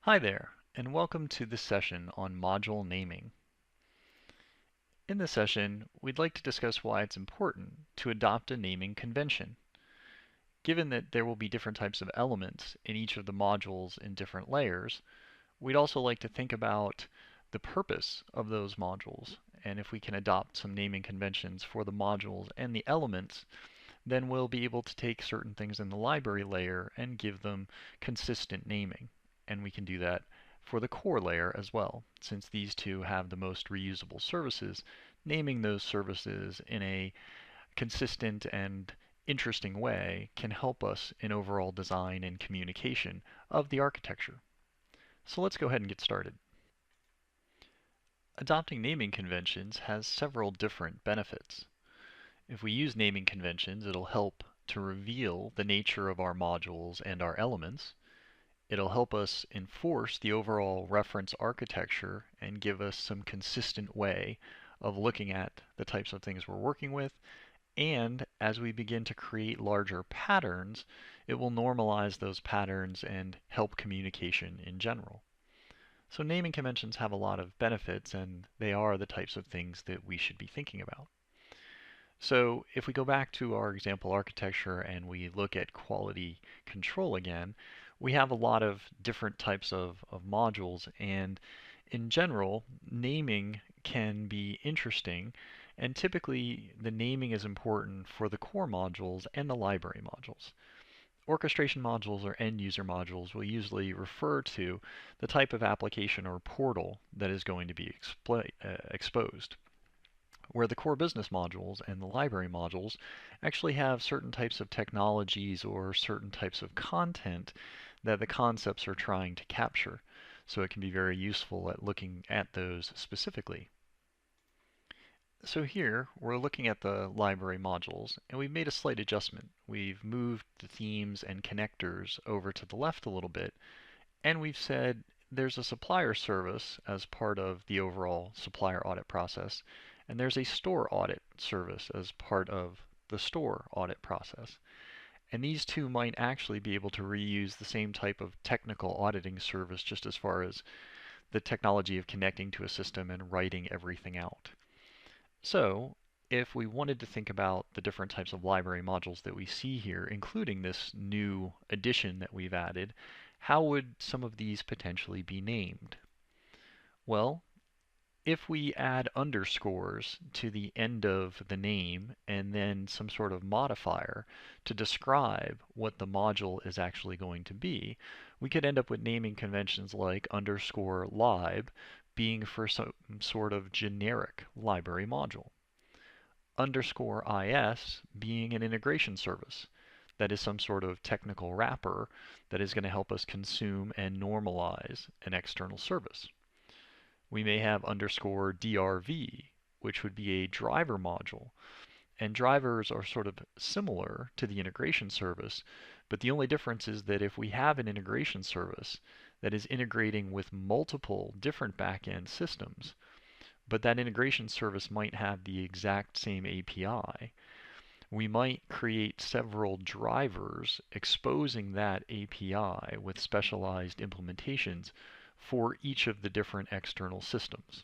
Hi there, and welcome to this session on module naming. In this session, we'd like to discuss why it's important to adopt a naming convention. Given that there will be different types of elements in each of the modules in different layers, we'd also like to think about the purpose of those modules, and if we can adopt some naming conventions for the modules and the elements, then we'll be able to take certain things in the library layer and give them consistent naming. And we can do that for the core layer as well, since these two have the most reusable services. Naming those services in a consistent and interesting way can help us in overall design and communication of the architecture. So let's go ahead and get started. Adopting naming conventions has several different benefits. If we use naming conventions, it'll help to reveal the nature of our modules and our elements. It'll help us enforce the overall reference architecture and give us some consistent way of looking at the types of things we're working with. And as we begin to create larger patterns, it will normalize those patterns and help communication in general. So naming conventions have a lot of benefits, and they are the types of things that we should be thinking about. So if we go back to our example architecture and we look at quality control again, we have a lot of different types of modules, and in general, naming can be interesting, and typically the naming is important for the core modules and the library modules. Orchestration modules or end user modules will usually refer to the type of application or portal that is going to be exposed, where the core business modules and the library modules actually have certain types of technologies or certain types of content that the concepts are trying to capture. So it can be very useful at looking at those specifically. So here we're looking at the library modules, and we've made a slight adjustment. We've moved the themes and connectors over to the left a little bit, and we've said there's a supplier service as part of the overall supplier audit process, and there's a store audit service as part of the store audit process. And these two might actually be able to reuse the same type of technical auditing service just as far as the technology of connecting to a system and writing everything out. So if we wanted to think about the different types of library modules that we see here, including this new addition that we've added, how would some of these potentially be named? Well, if we add underscores to the end of the name and then some sort of modifier to describe what the module is actually going to be, we could end up with naming conventions like underscore lib being for some sort of generic library module. Underscore is being an integration service. That is some sort of technical wrapper that is going to help us consume and normalize an external service. We may have underscore drv, which would be a driver module. And drivers are sort of similar to the integration service, but the only difference is that if we have an integration service that is integrating with multiple different back-end systems, but that integration service might have the exact same API, we might create several drivers exposing that API with specialized implementations for each of the different external systems.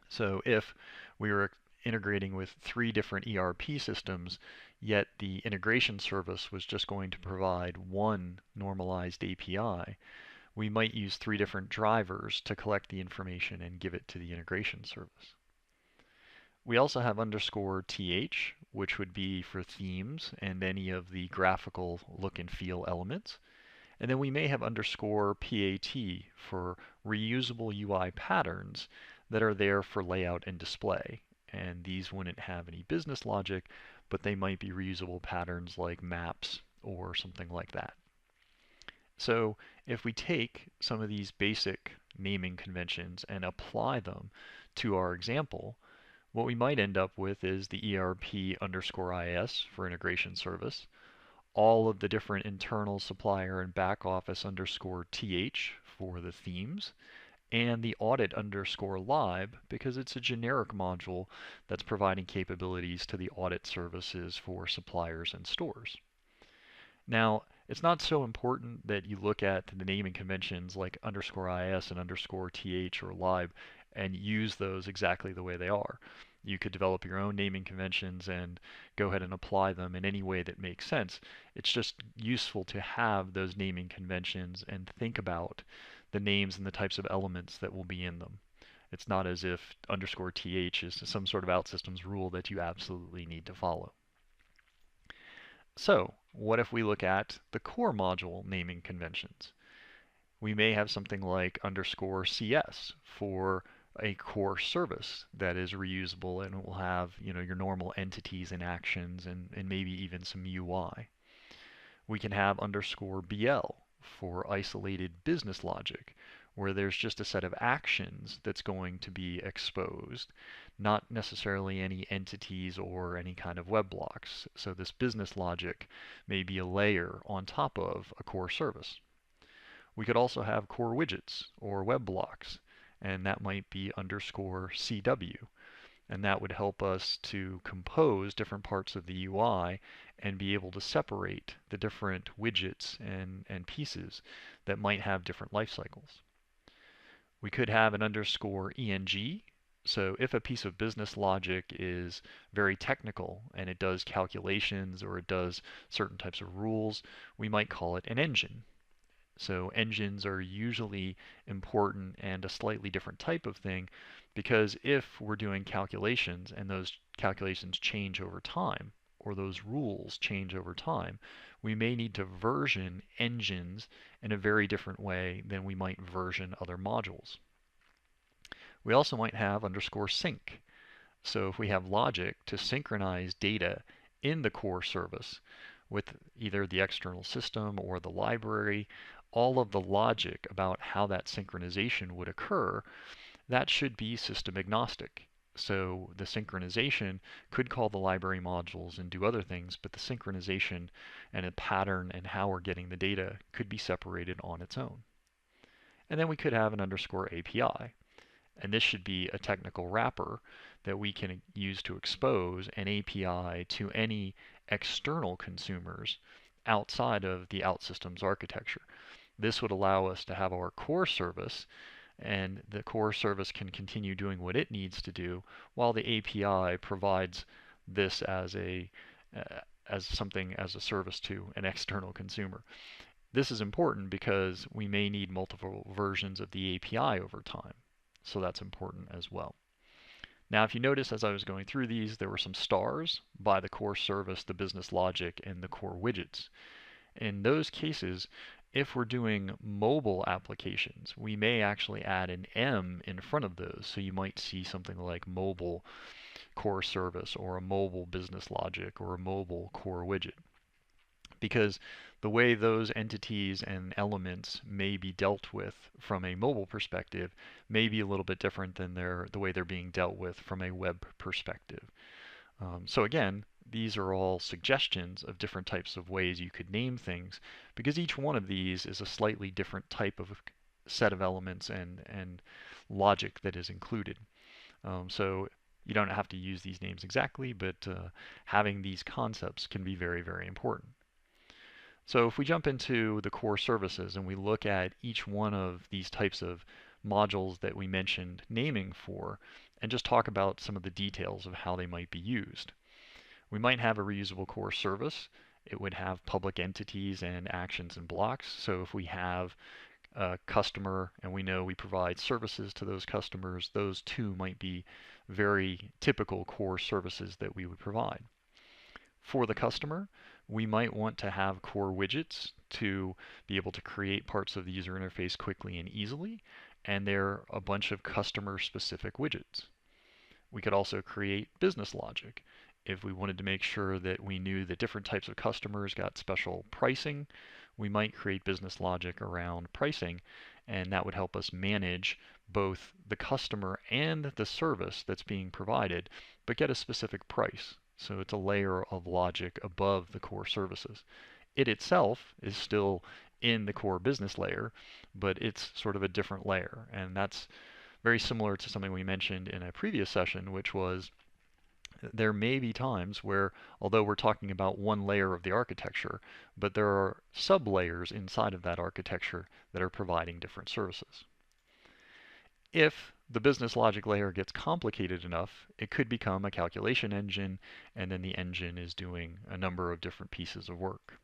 So if we were integrating with 3 different ERP systems, yet the integration service was just going to provide one normalized API, we might use 3 different drivers to collect the information and give it to the integration service. We also have underscore th, which would be for themes and any of the graphical look and feel elements. And then we may have underscore pat for reusable UI patterns that are there for layout and display. And these wouldn't have any business logic, but they might be reusable patterns like maps or something like that. So if we take some of these basic naming conventions and apply them to our example, what we might end up with is the ERP underscore IS for integration service, all of the different internal supplier and back office underscore TH for the themes, and the audit underscore lib because it's a generic module that's providing capabilities to the audit services for suppliers and stores. Now, It's not so important that you look at the naming conventions like _is and _th or lib and use those exactly the way they are. You could develop your own naming conventions and go ahead and apply them in any way that makes sense. It's just useful to have those naming conventions and think about the names and the types of elements that will be in them. It's not as if _th is some sort of OutSystems rule that you absolutely need to follow. So, what if we look at the core module naming conventions? We may have something like _CS for a core service that is reusable and it will have, your normal entities and actions and maybe even some UI. We can have _BL for isolated business logic, where there's just a set of actions that's going to be exposed, not necessarily any entities or any kind of web blocks. So this business logic may be a layer on top of a core service. We could also have core widgets or web blocks, and that might be _CW. And that would help us to compose different parts of the UI and be able to separate the different widgets and pieces that might have different life cycles. We could have an _ENG. So if a piece of business logic is very technical and it does calculations or it does certain types of rules, we might call it an engine. So engines are usually important and a slightly different type of thing because if we're doing calculations and those calculations change over time, or those rules change over time, we may need to version engines in a very different way than we might version other modules. We also might have _sync. So if we have logic to synchronize data in the core service with either the external system or the library, all of the logic about how that synchronization would occur, that should be system agnostic. So the synchronization could call the library modules and do other things, but the synchronization and a pattern and how we're getting the data could be separated on its own. And then we could have an _API. And this should be a technical wrapper that we can use to expose an API to any external consumers outside of the OutSystems architecture. This would allow us to have our core service, and the core service can continue doing what it needs to do while the API provides this as something as a service to an external consumer. This is important because we may need multiple versions of the API over time. So that's important as well. Now, if you notice as I was going through these, there were some stars by the core service, the business logic, and the core widgets. In those cases, if we're doing mobile applications, we may actually add an M in front of those. So you might see something like mobile core service or a mobile business logic or a mobile core widget. Because the way those entities and elements may be dealt with from a mobile perspective may be a little bit different than the way they're being dealt with from a web perspective. So again, these are all suggestions of different types of ways you could name things because each one of these is a slightly different type of set of elements and logic that is included. So you don't have to use these names exactly, but having these concepts can be very, very important. So if we jump into the core services and we look at each one of these types of modules that we mentioned naming for, and just talk about some of the details of how they might be used. We might have a reusable core service. It would have public entities and actions and blocks. So if we have a customer and we know we provide services to those customers, those two might be very typical core services that we would provide. For the customer, we might want to have core widgets to be able to create parts of the user interface quickly and easily, and they're a bunch of customer-specific widgets. We could also create business logic. If we wanted to make sure that we knew that different types of customers got special pricing, we might create business logic around pricing, and that would help us manage both the customer and the service that's being provided, but get a specific price. So it's a layer of logic above the core services. It itself is still in the core business layer, but it's sort of a different layer. And that's very similar to something we mentioned in a previous session, which was There may be times where, although we're talking about one layer of the architecture, but there are sub-layers inside of that architecture that are providing different services. If the business logic layer gets complicated enough, it could become a calculation engine, and then the engine is doing a number of different pieces of work.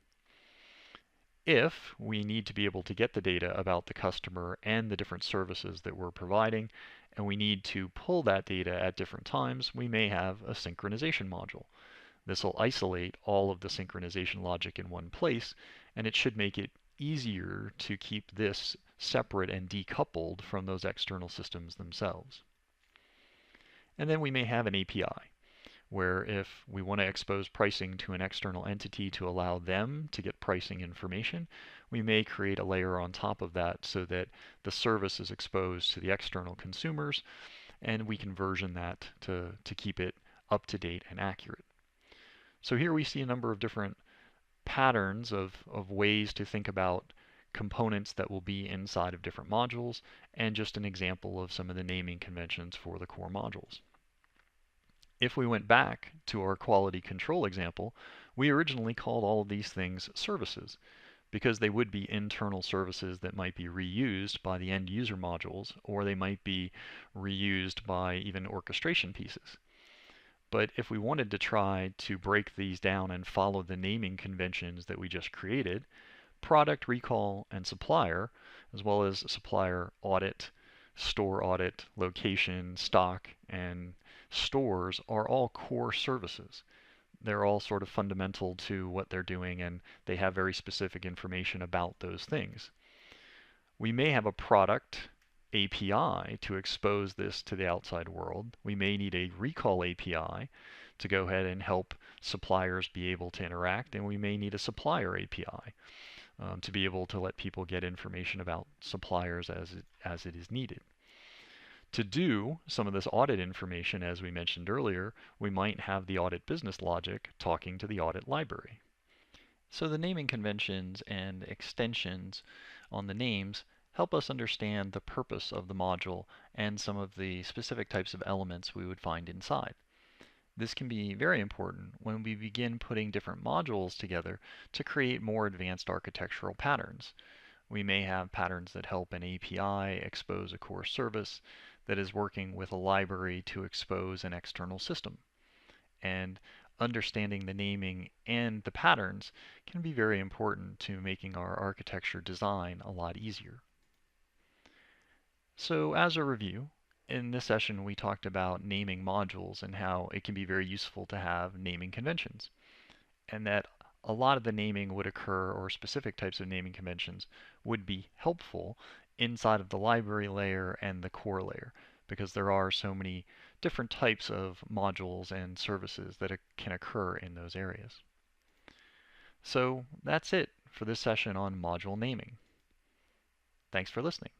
If we need to be able to get the data about the customer and the different services that we're providing, and we need to pull that data at different times, we may have a synchronization module. This will isolate all of the synchronization logic in one place, and it should make it easier to keep this separate and decoupled from those external systems themselves. And then we may have an API, where if we want to expose pricing to an external entity to allow them to get pricing information, we may create a layer on top of that so that the service is exposed to the external consumers, and we can version that to keep it up to date and accurate. So here we see a number of different patterns of ways to think about components that will be inside of different modules, and just an example of some of the naming conventions for the core modules. If we went back to our quality control example, we originally called all of these things services because they would be internal services that might be reused by the end user modules, or they might be reused by even orchestration pieces. But if we wanted to try to break these down and follow the naming conventions that we just created, product recall and supplier, as well as supplier audit, store audit, location, stock, and stores are all core services. They're all sort of fundamental to what they're doing, and they have very specific information about those things. We may have a product API to expose this to the outside world. We may need a recall API to go ahead and help suppliers be able to interact, and we may need a supplier API to be able to let people get information about suppliers as it is needed. To do some of this audit information, as we mentioned earlier, we might have the audit business logic talking to the audit library. So the naming conventions and extensions on the names help us understand the purpose of the module and some of the specific types of elements we would find inside. This can be very important when we begin putting different modules together to create more advanced architectural patterns. We may have patterns that help an API expose a core service that is working with a library to expose an external system. And understanding the naming and the patterns can be very important to making our architecture design a lot easier. So as a review, in this session we talked about naming modules and how it can be very useful to have naming conventions, and that a lot of the naming would occur, or specific types of naming conventions would be helpful inside of the library layer and the core layer, because there are so many different types of modules and services that can occur in those areas. So that's it for this session on module naming. Thanks for listening.